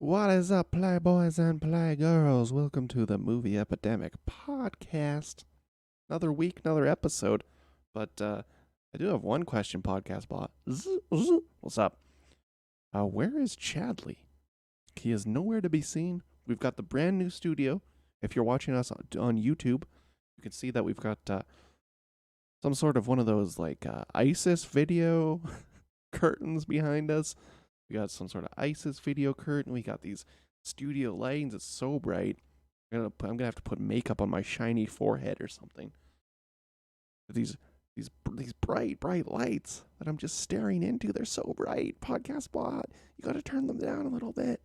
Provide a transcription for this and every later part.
What is up, playboys and playgirls? Welcome to the Movie Epidemic podcast. Another week, another episode. But I do have one question, podcast bot. What's up? Where is Chadley? He is nowhere to be seen. We've got the brand new studio. If you're watching us on YouTube, you can see that we've got some sort of one of those like ISIS video curtains behind us. We got some sort of ISIS video curtain. We got these studio lights. It's so bright. I'm gonna have to put makeup on my shiny forehead or something. These bright lights that I'm just staring into. They're so bright. Podcast bot, you got to turn them down a little bit.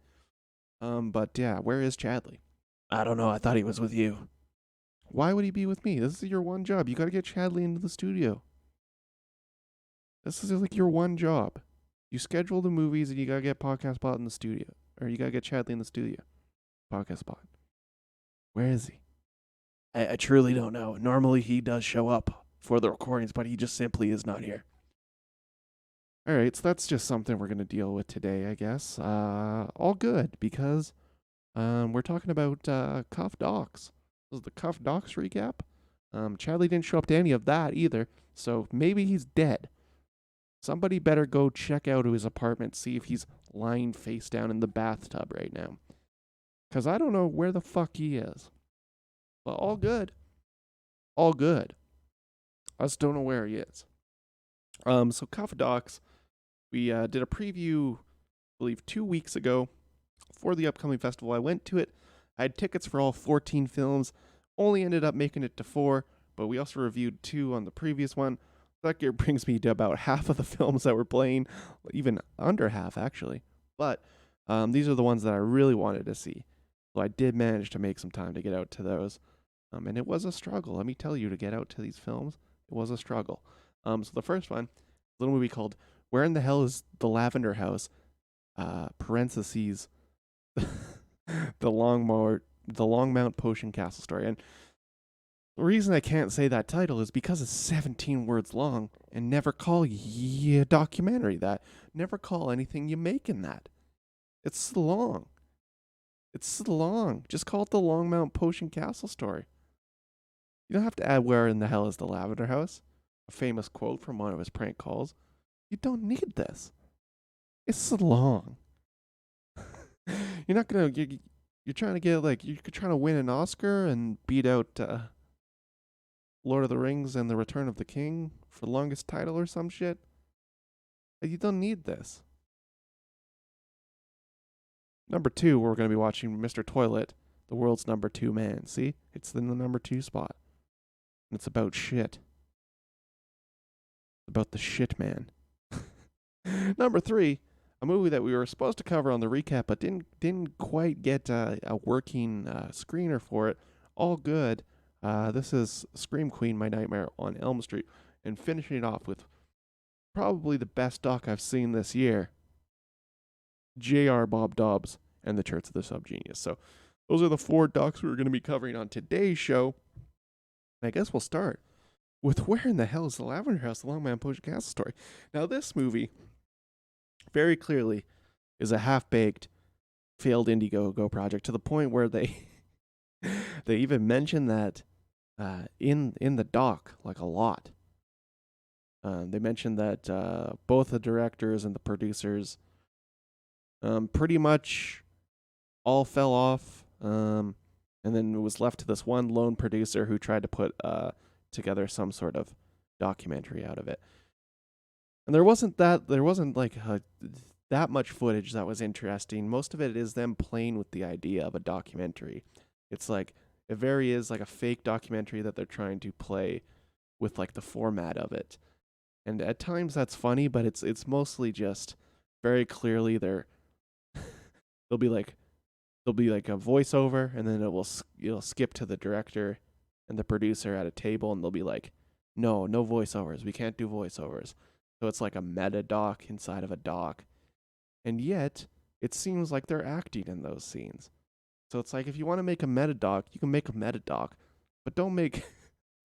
But yeah, where is Chadley? I don't know. I thought he was with you. Why would he be with me? This is your one job. You got to get Chadley into the studio. This is like your one job. You schedule the movies and you gotta get Podcast Bot in the studio. Or you gotta get Chadley in the studio. Podcast Bot. Where is he? I truly don't know. Normally he does show up for the recordings, but he just simply is not here. Alright, so that's just something we're gonna deal with today, I guess. All good, because we're talking about Cuff Docs. This is the Cuff Docs recap. Chadley didn't show up to any of that either, so maybe he's dead. Somebody better go check out his apartment, see if he's lying face down in the bathtub right now. Because I don't know where the fuck he is. But all good. All good. I just don't know where he is. So Cuff Docs, we did a preview, I believe 2 weeks ago for the upcoming festival. I went to it. I had tickets for all 14 films. Only ended up making it to 4, but we also reviewed 2 on the previous one. That gear brings me to about half of the films that we're playing, even under half, actually. But these are the ones that I really wanted to see. So I did manage to make some time to get out to those. And it was a struggle, let me tell you, to get out to these films. It was a struggle. So the first one, a little movie called Where in the Hell is the Lavender House? Parentheses, the Longmont Potion Castle Story. And the reason I can't say that title is because it's 17 words long, and never call a documentary that. Never call anything you make in that. It's long. It's long. Just call it the Longmont Potion Castle Story. You don't have to add Where in the Hell is the Lavender House? A famous quote from one of his prank calls. You don't need this. It's long. You're not gonna. You're trying to get you're trying to win an Oscar and beat out Lord of the Rings and The Return of the King for longest title or some shit. You don't need this. Number 2, we're going to be watching Mr. Toilet, the world's number 2 man. See? It's in the number 2 spot. And it's about shit. About the shit man. Number 3, a movie that we were supposed to cover on the recap, but didn't quite get a working screener for it. All good. This is Scream Queen, My Nightmare on Elm Street, and finishing it off with probably the best doc I've seen this year, J.R. Bob Dobbs and The Church of the SubGenius. So those are the 4 docs we're going to be covering on today's show. And I guess we'll start with Where in the Hell is the Lavender House, the Longmont Potion Castle Story. Now this movie, very clearly, is a half-baked, failed Indiegogo project, to the point where they even mention that in the doc, like a lot. They mentioned that both the directors and the producers pretty much all fell off, and then it was left to this one lone producer who tried to put together some sort of documentary out of it. And there wasn't that much footage that was interesting. Most of it is them playing with the idea of a documentary. It's like it very is like a fake documentary that they're trying to play with like the format of it. And at times that's funny, but it's mostly just very clearly there'll be like a voiceover, and then it'll skip to the director and the producer at a table, and they'll be like, no voiceovers. We can't do voiceovers. So it's like a meta doc inside of a doc. And yet it seems like they're acting in those scenes. So it's like, if you want to make a meta doc, you can make a meta doc, but don't make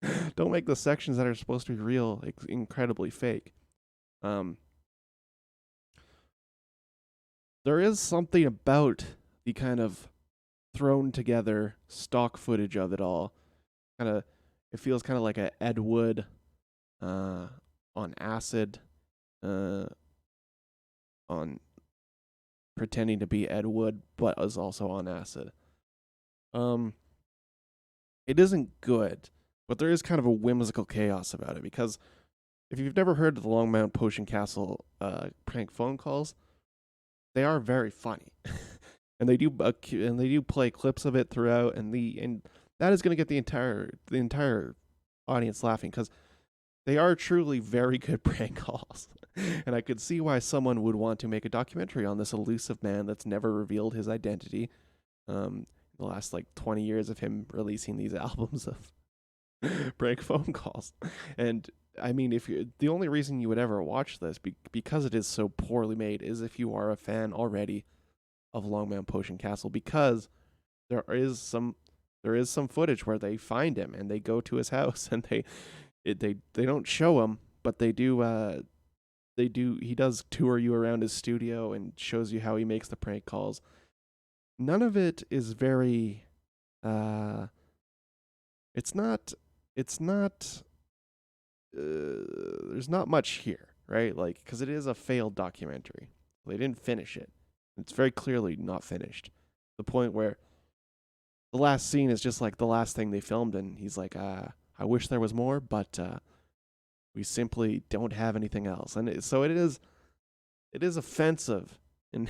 the sections that are supposed to be real incredibly fake. There is something about the kind of thrown together stock footage of it all. Kind of, it feels kind of like a Ed Wood on acid, on pretending to be Ed Wood, but is also on acid. It isn't good, but there is kind of a whimsical chaos about it because if you've never heard of the Longmont Potion Castle prank phone calls, they are very funny, and they do play clips of it throughout, and that is going to get the entire audience laughing because they are truly very good prank calls. And I could see why someone would want to make a documentary on this elusive man that's never revealed his identity. The last like 20 years of him releasing these albums of prank phone calls. And I mean, the only reason you would ever watch this because it is so poorly made is if you are a fan already of Longmont Potion Castle, because there is some footage where they find him and they go to his house and they don't show him, but they do he does tour you around his studio and shows you how he makes the prank calls. None of it is very it's not there's not much here, right? Like, because it is a failed documentary. They didn't finish it. It's very clearly not finished. The point where the last scene is just like the last thing they filmed, and he's like, I wish there was more, but we simply don't have anything else. And so it is offensive in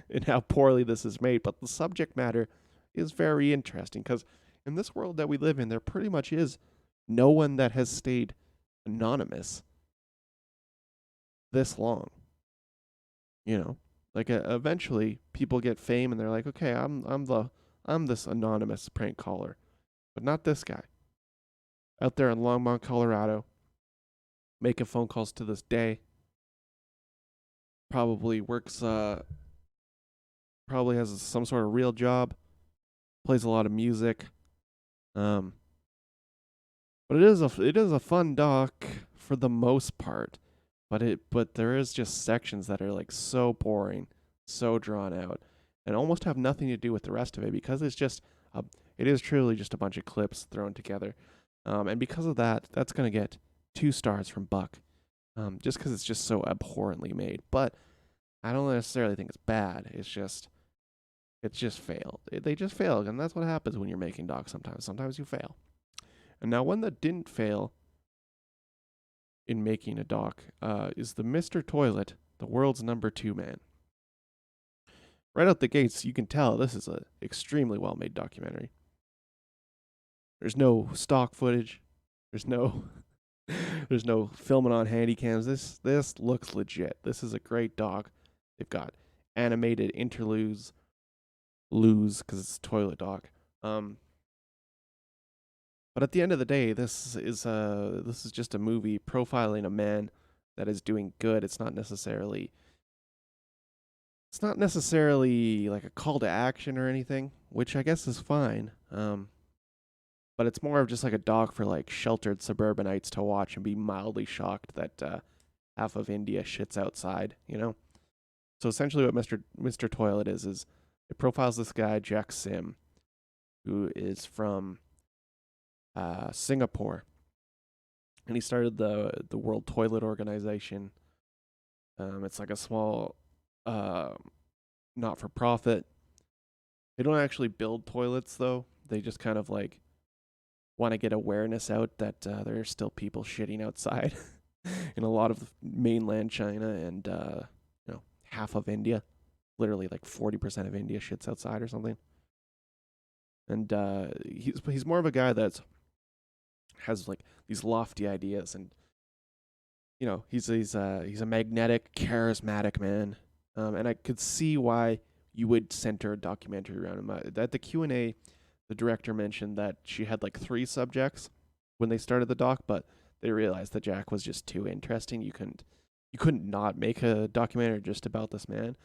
in how poorly this is made, but the subject matter is very interesting because in this world that we live in, there pretty much is no one that has stayed anonymous this long. You know, like eventually people get fame and they're like, okay, I'm this anonymous prank caller, but not this guy out there in Longmont, Colorado, making phone calls to this day. Probably works, probably has some sort of real job, plays a lot of music. But it is a fun doc for the most part. But there is just sections that are like so boring, so drawn out, and almost have nothing to do with the rest of it because it is truly just a bunch of clips thrown together. And because of that, that's gonna get 2 stars from Buck. Just because it's just so abhorrently made. But I don't necessarily think it's bad. It's just failed. They just failed, and that's what happens when you're making docs sometimes. Sometimes you fail. And now one that didn't fail in making a doc is the Mr. Toilet, the world's number 2 man. Right out the gates, you can tell this is an extremely well-made documentary. There's no stock footage. There's no filming on handy cams. This looks legit. This is a great doc. They've got animated interludes, because it's a toilet doc. But at the end of the day, this is just a movie profiling a man that is doing good. It's not necessarily like a call to action or anything, which I guess is fine. But it's more of just like a doc for like sheltered suburbanites to watch and be mildly shocked that half of India shits outside, you know? So essentially what Mr. Toilet is it profiles this guy, Jack Sim, who is from Singapore. And he started the World Toilet Organization. It's like a small not-for-profit. They don't actually build toilets, though. They just kind of like want to get awareness out that there are still people shitting outside in a lot of mainland China and half of India. Literally like 40% of India shits outside or something. And he's more of a guy that has like these lofty ideas, and he's a magnetic, charismatic man. And I could see why you would center a documentary around him. At the Q&A, the director mentioned that she had like 3 subjects when they started the doc, but they realized that Jack was just too interesting. You couldn't not make a documentary just about this man,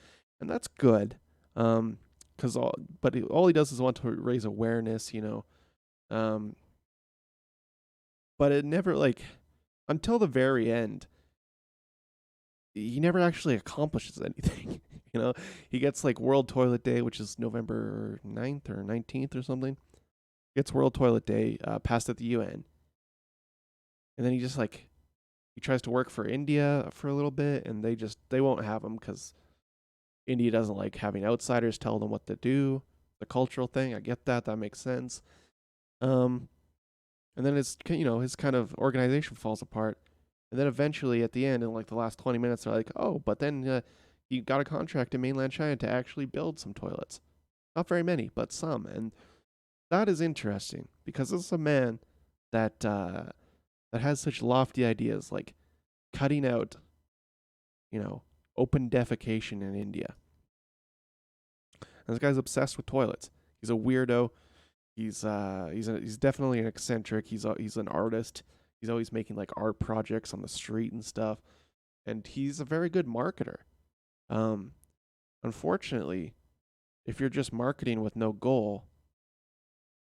and that's good. All he does is want to raise awareness, but it never, like, until the very end, he never actually accomplishes anything. You know, he gets like World Toilet Day, which is November 9th or 19th or something. Gets World Toilet Day passed at the UN. And then he just like, he tries to work for India for a little bit, and they won't have him because India doesn't like having outsiders tell them what to do. The cultural thing, I get that. That makes sense. Um, and then his kind of organization falls apart. And then eventually at the end, in like the last 20 minutes, they're like, oh, but then he got a contract in mainland China to actually build some toilets. Not very many, but some. And that is interesting because this is a man that has such lofty ideas, like cutting out, open defecation in India. And this guy's obsessed with toilets. He's a weirdo. He's definitely an eccentric. He's an artist. He's always making like art projects on the street and stuff. And he's a very good marketer. Um, Unfortunately, if you're just marketing with no goal,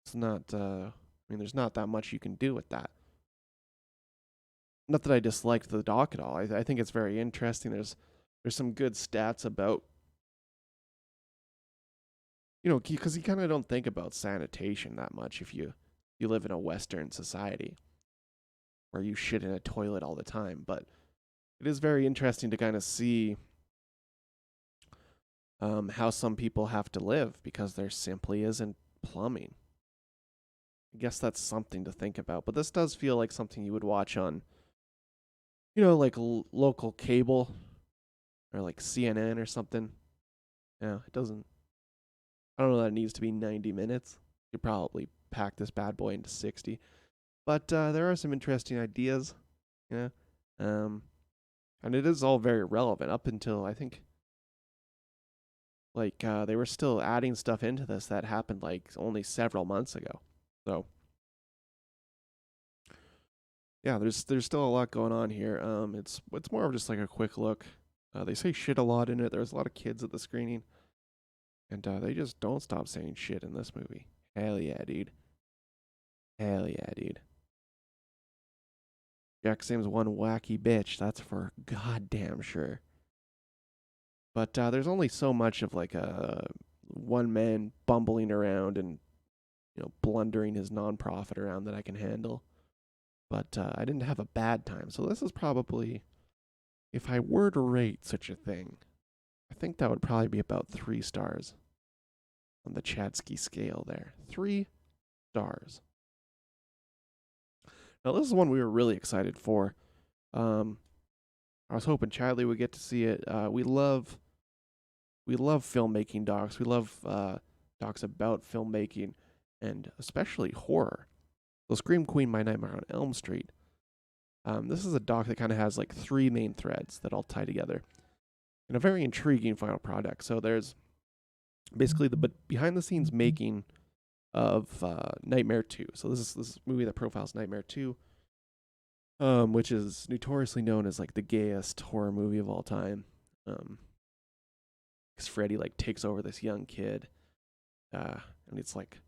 it's not. There's not that much you can do with that. Not that I disliked the doc at all. I think it's very interesting. There's some good stats about, because you kind of don't think about sanitation that much if you live in a Western society where you shit in a toilet all the time. But it is very interesting to kind of see how some people have to live because there simply isn't plumbing. I guess that's something to think about. But this does feel like something you would watch on, like local cable or like CNN or something. Yeah, it doesn't. I don't know that it needs to be 90 minutes. You could probably pack this bad boy into 60. But there are some interesting ideas, and it is all very relevant up until I think, like they were still adding stuff into this that happened like only several months ago. So yeah, there's still a lot going on here. It's more of just like a quick look. They say shit a lot in it. There's a lot of kids at the screening, and they just don't stop saying shit in this movie. Hell yeah, dude. Hell yeah, dude. Jack Sam's one wacky bitch. That's for goddamn sure. But there's only so much of like a one man bumbling around and blundering his nonprofit around that I can handle. But I didn't have a bad time, so this is probably, if I were to rate such a thing, I think that would probably be about 3 stars on the Chadsky scale there. 3 stars. Now this is one we were really excited for. I was hoping Chadley would get to see it. We love filmmaking docs. We love docs about filmmaking and especially horror. So Scream Queen, My Nightmare on Elm Street. This is a doc that kind of has like 3 main threads that all tie together in a very intriguing final product. So there's basically the behind the scenes making of Nightmare 2. So this is a movie that profiles Nightmare 2, which is notoriously known as like the gayest horror movie of all time. Because Freddy like takes over this young kid, and it's like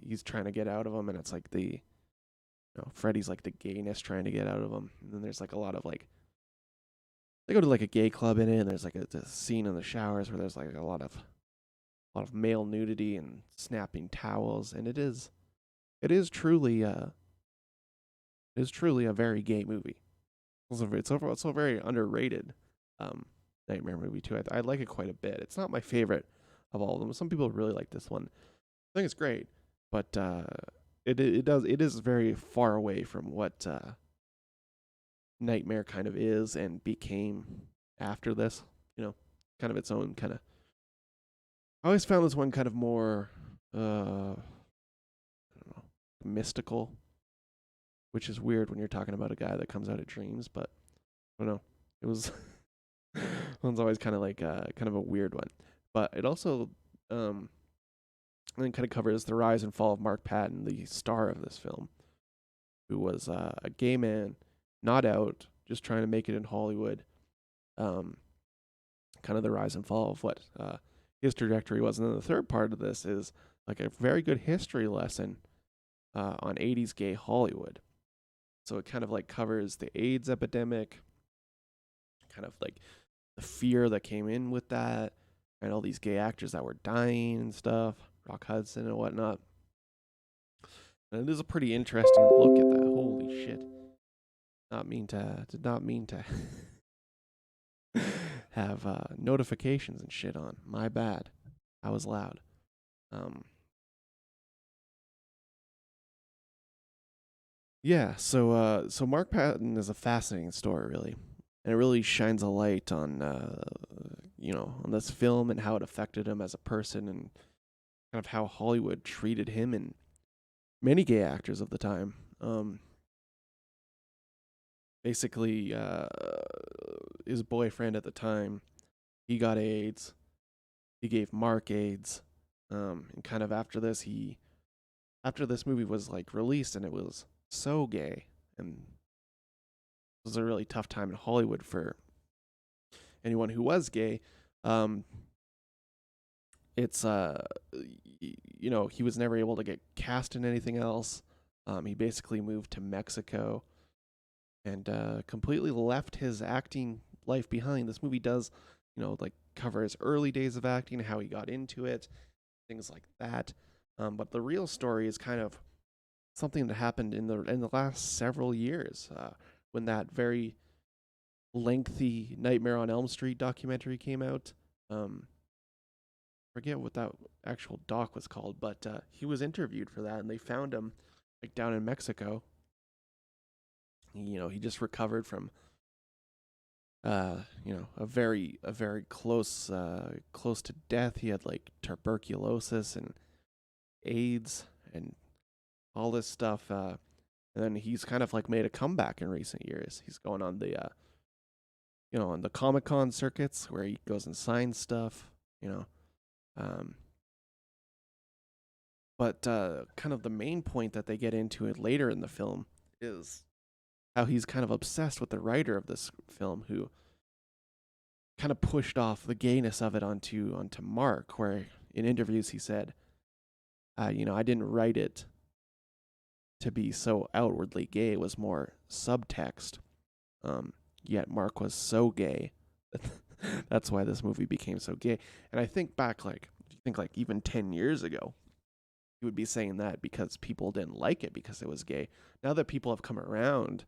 he's trying to get out of him, and it's like Freddy's like the gayness trying to get out of him, and then there's like a lot of like they go to like a gay club in it, and there's like a scene in the showers where there's like a lot of male nudity and snapping towels, and it is truly a very gay movie. It's also very underrated Nightmare movie too. I like it quite a bit. It's not my favorite of all of them. Some people really like this one. I think it's great, but it is very far away from what Nightmare kind of is and became after this. Kind of its own kind of. I always found this one kind of more, I don't know, mystical, which is weird when you're talking about a guy that comes out of dreams. But I don't know. It was one's always kind of like kind of a weird one. But it also then kind of covers the rise and fall of Mark Patton, the star of this film, who was a gay man, not out, just trying to make it in Hollywood. Kind of the rise and fall of what his trajectory was. And then the third part of this is like a very good history lesson on 80s gay Hollywood. So it kind of like covers the AIDS epidemic, kind of like the fear that came in with that, and all these gay actors that were dying and stuff, Rock Hudson and whatnot. And it is a pretty interesting look at that. Holy shit! Did not mean to have notifications and shit on. My bad. I was loud. Um, Yeah, so Mark Patton is a fascinating story, really, and it really shines a light on on this film and how it affected him as a person, and kind of how Hollywood treated him and many gay actors of the time. Basically, his boyfriend at the time, he got AIDS. He gave Mark AIDS, and kind of after this movie was like released and it was so gay, and it was a really tough time in Hollywood for anyone who was gay. Um, it's he was never able to get cast in anything else. He basically moved to Mexico and completely left his acting life behind. This movie does, like cover his early days of acting, how he got into it, things like that. But the real story is kind of something that happened in the last several years, when that very lengthy Nightmare on Elm Street documentary came out. Forget what that actual doc was called, but he was interviewed for that, and they found him like down in Mexico. He just recovered from a very close to death. He had like tuberculosis and AIDS and all this stuff. And then he's kind of like made a comeback in recent years. He's going on on the Comic-Con circuits where he goes and signs stuff, Um, but kind of the main point that they get into it later in the film is how he's kind of obsessed with the writer of this film, who kind of pushed off the gayness of it onto Mark, where in interviews he said, I didn't write it to be so outwardly gay. It was more subtext. Yet Mark was so gay. That's why this movie became so gay. And I think back, like, if you think like even 10 years ago, he would be saying that because people didn't like it because it was gay. Now that people have come around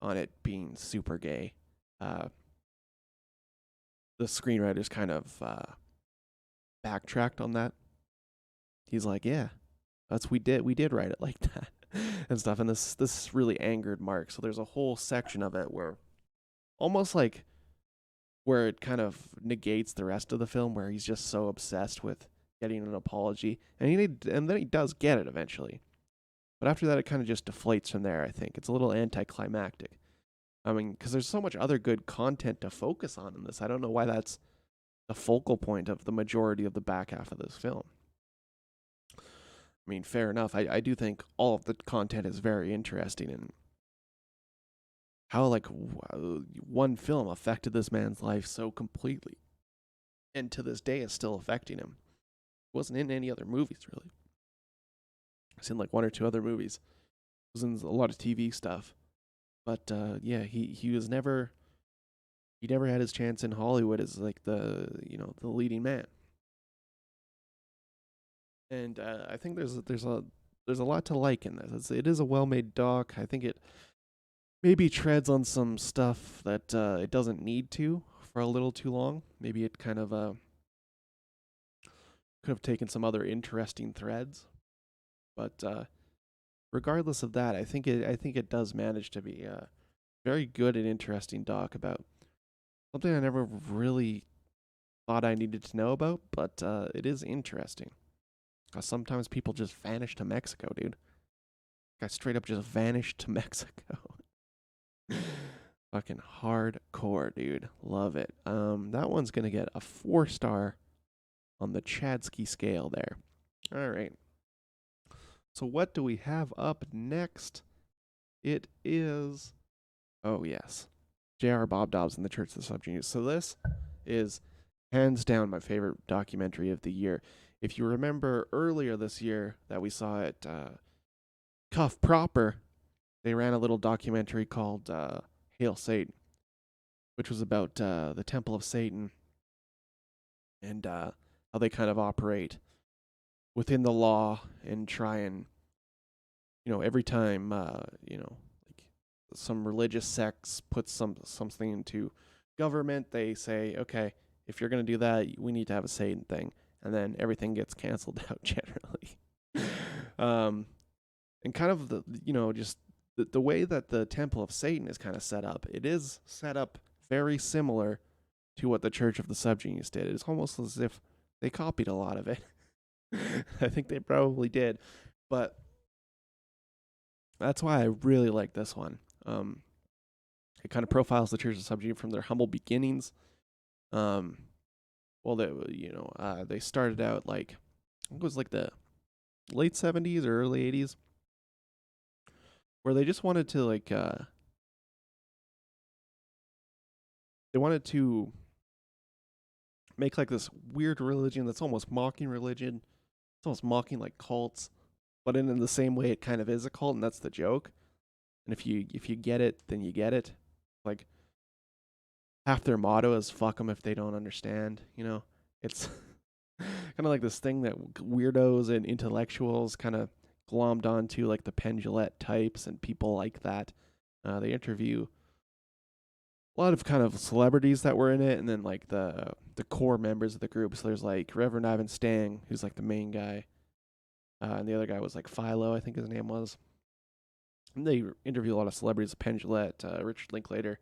on it being super gay, the screenwriters kind of backtracked on that. He's like, yeah, we did write it like that and stuff. And this really angered Mark. So there's a whole section of it where almost like where it kind of negates the rest of the film, where he's just so obsessed with getting an apology, and then he does get it eventually. But after that, it kind of just deflates from there. I think it's a little anticlimactic. I mean, because there's so much other good content to focus on in this. I don't know why that's the focal point of the majority of the back half of this film. I mean, fair enough. I do think all of the content is very interesting, and how like one film affected this man's life so completely, and to this day is still affecting him. It wasn't in any other movies really. It's in like one or two other movies. It was in a lot of TV stuff. But yeah, he was never he never had his chance in Hollywood as like the leading man. And I think there's a lot to like in this. It is a well made doc. I think it maybe treads on some stuff that it doesn't need to for a little too long. Maybe it kind of could have taken some other interesting threads, but regardless of that, I think it does manage to be a very good and interesting doc about something I never really thought I needed to know about, but it is interesting. 'Cause sometimes people just vanish to Mexico, dude. Guy straight up just vanished to Mexico. Fucking hardcore, dude. Love it. That one's gonna get a 4-star on the Chadsky scale there. All right. So what do we have up next? It is, oh yes, J.R. Bob Dobbs and The Church of the SubGenius. So this is hands down my favorite documentary of the year. If you remember earlier this year that we saw at Cuff Proper, they ran a little documentary called Hail Satan. which was about the Temple of Satan and how they kind of operate within the law and try and every time like some religious sects puts something into government, they say, okay, if you're gonna do that, we need to have a Satan thing, and then everything gets canceled out generally. um, and kind of just the way that the Temple of Satan is kind of set up, it is set up very similar to what the Church of the SubGenius did. It's almost as if they copied a lot of it. I think they probably did, but that's why I really like this one. It kind of profiles the Church of the SubGenius from their humble beginnings. Well, they started out like it was like the late 70s or early 80s, where they just wanted to they wanted to make like this weird religion that's almost mocking religion. It's almost mocking like cults, but in the same way it kind of is a cult, and that's the joke. And if you get it, then you get it. Like half their motto is "fuck them if they don't understand." It's kind of like this thing that weirdos and intellectuals kind of glommed onto, like the Penn Jillette types and people like that. They interview a lot of kind of celebrities that were in it, and then like the core members of the group. So there's like Reverend Ivan Stang, who's like the main guy, and the other guy was like Philo, I think his name was. And they interview a lot of celebrities: Penn Jillette, Richard Linklater,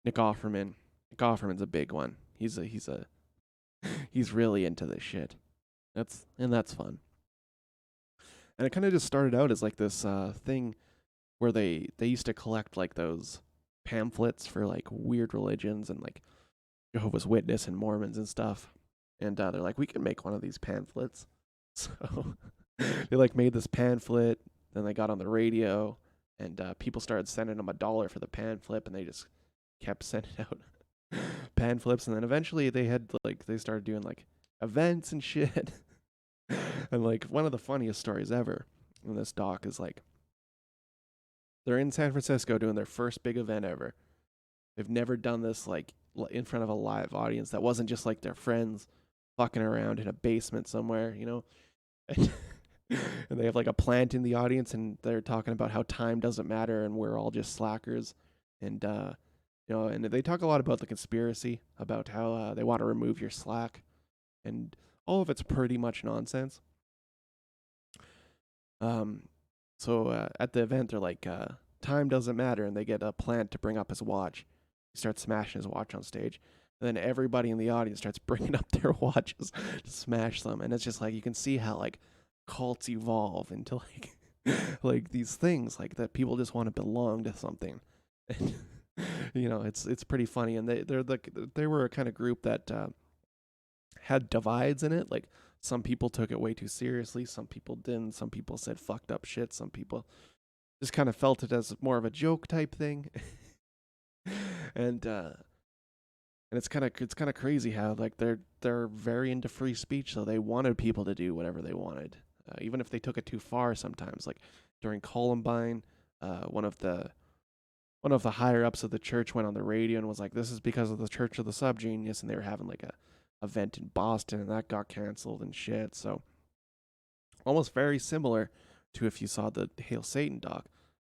Nick Offerman. Nick Offerman's a big one. He's really into this shit. That's fun. And it kind of just started out as like this thing where they used to collect like those pamphlets for like weird religions and like Jehovah's Witness and Mormons and stuff. And they're like, we can make one of these pamphlets. So they like made this pamphlet. Then they got on the radio, and people started sending them $1 for the pamphlet, and they just kept sending out pamphlets. And then eventually they started doing like events and shit. And like one of the funniest stories ever in this doc is like they're in San Francisco doing their first big event ever. They've never done this like in front of a live audience that wasn't just like their friends fucking around in a basement somewhere, And, and they have like a plant in the audience, and they're talking about how time doesn't matter and we're all just slackers. And and they talk a lot about the conspiracy, about how they want to remove your slack, and all of it's pretty much nonsense. So at the event, they're like, time doesn't matter, and they get a plant to bring up his watch. He starts smashing his watch on stage. And then everybody in the audience starts bringing up their watches to smash them. And it's just like, you can see how like cults evolve into like like these things like that people just want to belong to something. And it's pretty funny. And they were a kind of group that had divides in it. Like some people took it way too seriously, some people didn't. Some people said fucked up shit. Some people just kind of felt it as more of a joke type thing. and it's kind of crazy how like they're very into free speech, so they wanted people to do whatever they wanted, even if they took it too far. Sometimes, like during Columbine, one of the higher ups of the church went on the radio and was like, "This is because of the Church of the SubGenius," and they were having like a event in Boston, and that got canceled and shit. So almost very similar to if you saw the Hail Satan doc,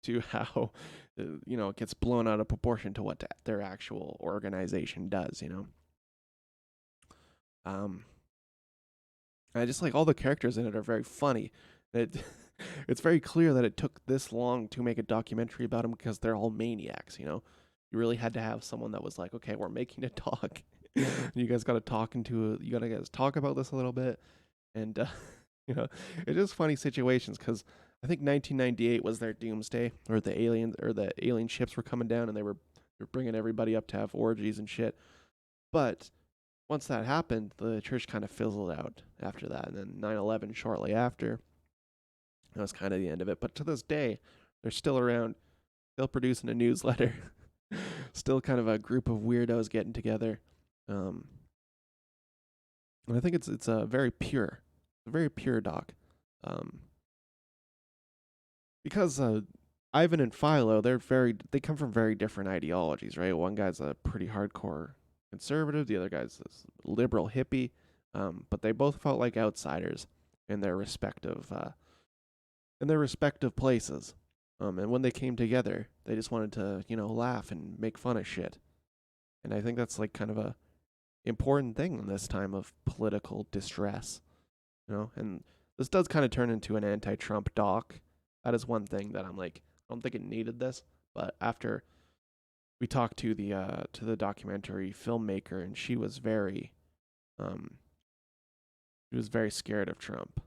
to how it gets blown out of proportion to what their actual organization does. I just like all the characters in it are very funny. It's very clear that it took this long to make a documentary about them because they're all maniacs. You really had to have someone that was like, okay, we're making a doc. You guys got to you got to guys talk about this a little bit, and it's just funny situations because I think 1998 was their doomsday, or the alien ships were coming down, and they were bringing everybody up to have orgies and shit. But once that happened, the church kind of fizzled out after that, and then 9/11 shortly after. That was kind of the end of it. But to this day, they're still around, still producing a newsletter, still kind of a group of weirdos getting together. And I think it's a very pure doc. Because Ivan and Philo, they come from very different ideologies, right? One guy's a pretty hardcore conservative, the other guy's this liberal hippie, but they both felt like outsiders in their respective places. And when they came together, they just wanted to, laugh and make fun of shit. And I think that's like kind of a important thing in this time of political distress, And this does kind of turn into an anti-Trump doc. That is one thing that I'm like, I don't think it needed this, but after we talked to the documentary filmmaker, and she was very scared of Trump.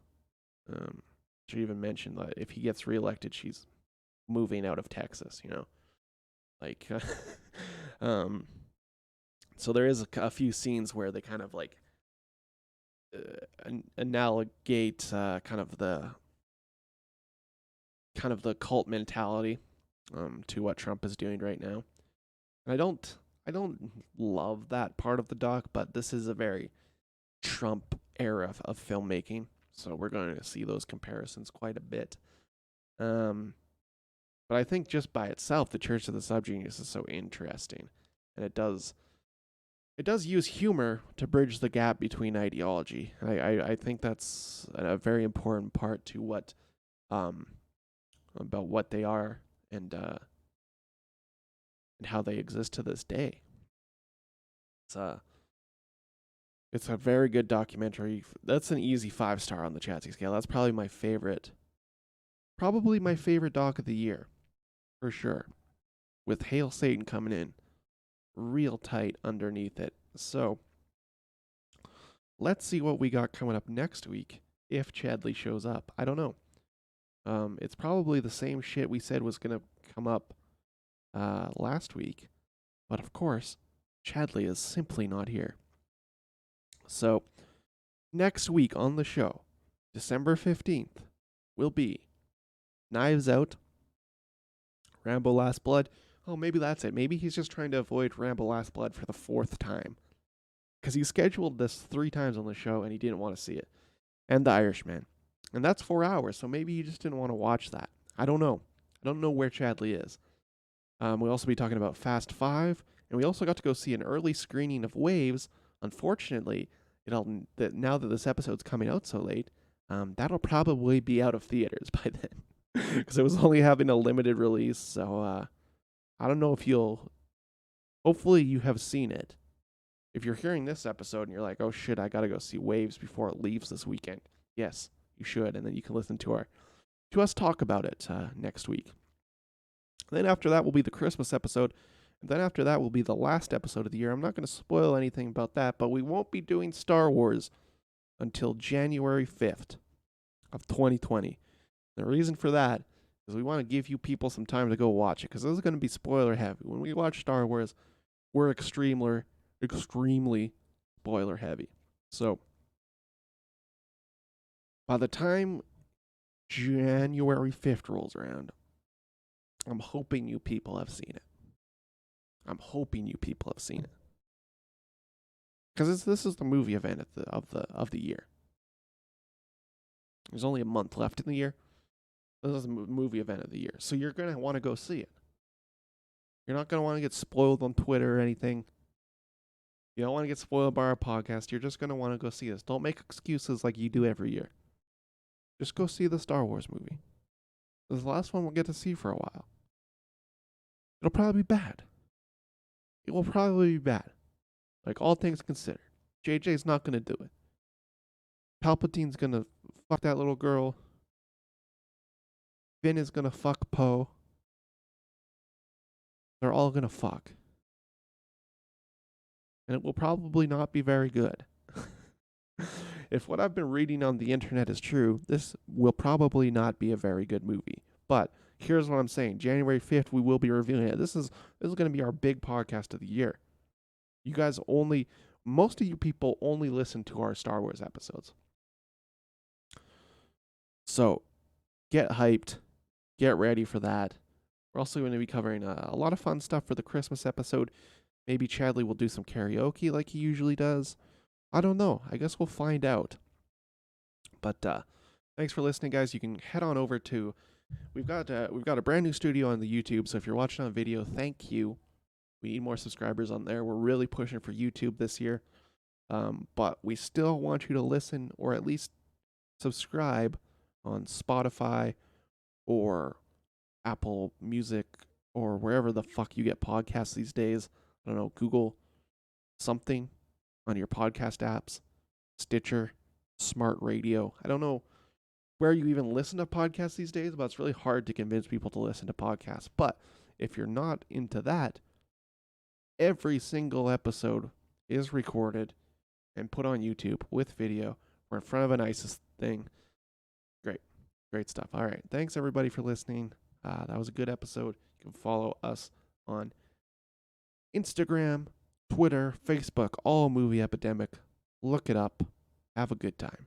She even mentioned that if he gets reelected, she's moving out of Texas. Like, so there is a few scenes where they kind of like analogate kind of the cult mentality to what Trump is doing right now. And I don't love that part of the doc, but this is a very Trump era of filmmaking, so we're going to see those comparisons quite a bit. But I think just by itself, The Church of the SubGenius is so interesting, and it does use humor to bridge the gap between ideology. I think that's a very important part to what about what they are and how they exist to this day. It's a very good documentary. That's an easy 5-star on the Chadley scale. That's probably my favorite doc of the year, for sure. With Hail Satan coming in real tight underneath it. So, let's see what we got coming up next week if Chadley shows up. I don't know. It's probably the same shit we said was going to come up last week. But of course, Chadley is simply not here. So, next week on the show, December 15th, will be Knives Out, Rambo Last Blood. Oh, maybe that's it. Maybe he's just trying to avoid Rambo Last Blood for the 4th time. Because he scheduled this 3 times on the show and he didn't want to see it. And The Irishman. And that's 4 hours, so maybe he just didn't want to watch that. I don't know. I don't know where Chadley is. We'll also be talking about Fast 5. And we also got to go see an early screening of Waves. Unfortunately, now that this episode's coming out so late, that'll probably be out of theaters by then. Because it was only having a limited release, so I don't know if hopefully you have seen it. If you're hearing this episode and you're like, oh shit, I gotta go see Waves before it leaves this weekend. Yes, you should, and then you can listen to us talk about it next week. Then after that will be the Christmas episode, and then after that will be the last episode of the year. I'm not going to spoil anything about that, but we won't be doing Star Wars until January 5th of 2020. The reason for that is we want to give you people some time to go watch it, because this is going to be spoiler heavy. When we watch Star Wars, we're extremely spoiler heavy. So, by the time January 5th rolls around, I'm hoping you people have seen it. Because this is the movie event of the year. There's only a month left in the year. This is the movie event of the year. So you're going to want to go see it. You're not going to want to get spoiled on Twitter or anything. You don't want to get spoiled by our podcast. You're just going to want to go see this. Don't make excuses like you do every year. Just go see the Star Wars movie. This is the last one we'll get to see for a while. It'll probably be bad. It will probably be bad. Like, all things considered. JJ's not going to do it. Palpatine's going to fuck that little girl. Finn is going to fuck Poe. They're all going to fuck. And it will probably not be very good. If what I've been reading on the internet is true, this will probably not be a very good movie. But here's what I'm saying. January 5th, we will be reviewing it. This is going to be our big podcast of the year. You guys most of you people only listen to our Star Wars episodes. So, get hyped. Get ready for that. We're also going to be covering a lot of fun stuff for the Christmas episode. Maybe Chadley will do some karaoke like he usually does. I don't know. I guess we'll find out. But thanks for listening, guys. You can head on over to We've got a brand new studio on the YouTube, so if you're watching on video, thank you. We need more subscribers on there. We're really pushing for YouTube this year. But we still want you to listen or at least subscribe on Spotify or Apple Music or wherever the fuck you get podcasts these days. I don't know, Google something on your podcast apps, Stitcher, Smart Radio. I don't know where you even listen to podcasts these days, but it's really hard to convince people to listen to podcasts. But if you're not into that, every single episode is recorded and put on YouTube with video. We're in front of an ISIS thing. Great stuff. All right. Thanks, everybody, for listening. That was a good episode. You can follow us on Instagram, Twitter, Facebook, all Movie Epidemic. Look it up. Have a good time.